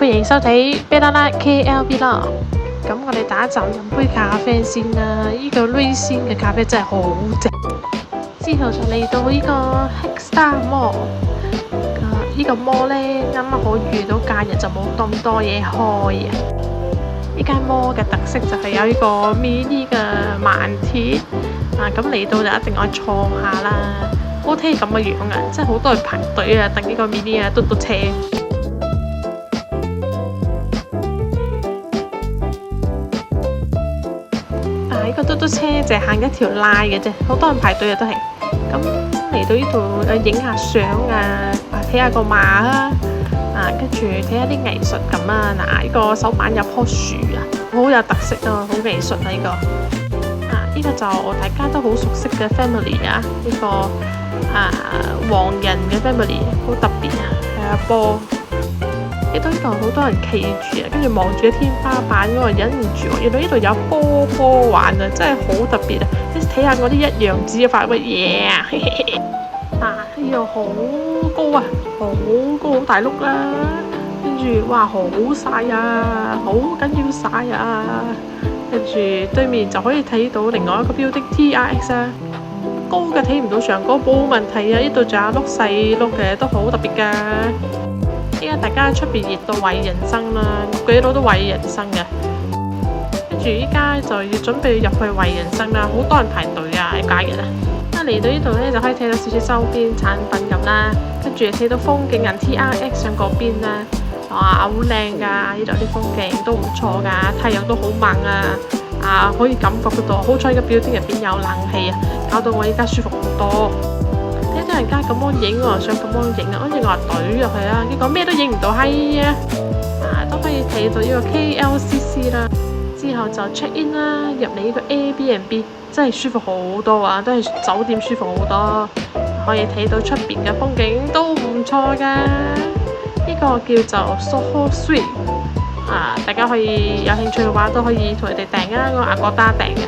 歡迎收睇啤啦啦 KLB 啦。咁我哋第一站飲杯咖啡先啦。呢個瑞仙嘅咖啡真係好正。之後就嚟到呢個 Hexstar Mall。呢個 mall 呢，啱啱好遇到假日就冇咁多嘢開啊。呢間 mall 嘅特色就係有呢個 mini 嘅慢鐵咁嚟到就一定要坐下啦。好睇咁嘅樣啊，真係好多人排隊啊，等呢個 mini 嘟嘟車。呢個嘟嘟車就係行一條拉嘅啫，好多人排隊啊都係。咁嚟到呢度影下相啊，睇下個馬啊，跟住睇下啲藝術咁啊。嗱，呢個手板有棵樹啊，好有特色啊，好藝術啊呢個。呢個就大家都好熟悉嘅 family 啊，呢個黃人嘅 family 好特別啊，係阿波。呢度好多人企住啊，跟住望住個天花板嗰個忍唔住喎。原來呢度有波玩啊，真係好特別啊！你睇下我啲一樣紙發乜嘢啊？呢度好高啊，好高好大碌啦，跟住哇好曬啊，好緊要曬啊！跟住對面就可以睇到另外一個 building TRX 啊，高嘅睇唔到上高，冇問題啊！呢度仲有碌細碌嘅都好特別㗎。依家大家喺出邊熱到懷疑人生啦，幾多都懷疑人生嘅。跟住依家就要準備入去懷疑人生啦，好多人排隊啊！假日啊，嚟到呢度呢，就可以睇到少少周邊產品咁啦，跟住睇到風景人 TRX 上嗰邊啦，哇好靚㗎！呢度啲風景都唔錯㗎，太陽都好猛啊！可以感覺得到，好彩個表廳入邊有冷氣啊，搞到我依家舒服好多。睇到人家咁樣影喎，想咁樣影啊，跟住我話懟入去啦，結果咩都影唔到，係啊！都可以睇到呢個 KLCC 啦，之後就 check in 啦，入嚟呢個 Airbnb 真係舒服好多啊，都係酒店舒服好多，可以睇到出邊嘅風景都唔錯㗎。呢個叫做 Soho Suite 大家可以有興趣嘅話都可以同佢哋訂啊，我亞國達訂嘅。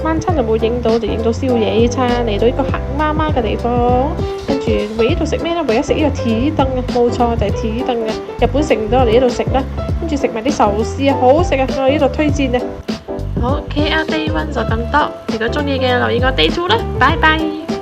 晚餐就冇影到，就影到宵夜餐。嚟到呢個黑媽媽嘅地方，跟住為呢度食咩呢？唯一食呢個鐵凳嘅，冇錯就係鐵凳嘅。日本食唔到，我哋呢度食啦。跟住食埋啲壽司啊，好好食啊！我呢度推薦啊。好，KL Day 1就咁多。如果中意嘅留意我 Day 2啦，拜拜。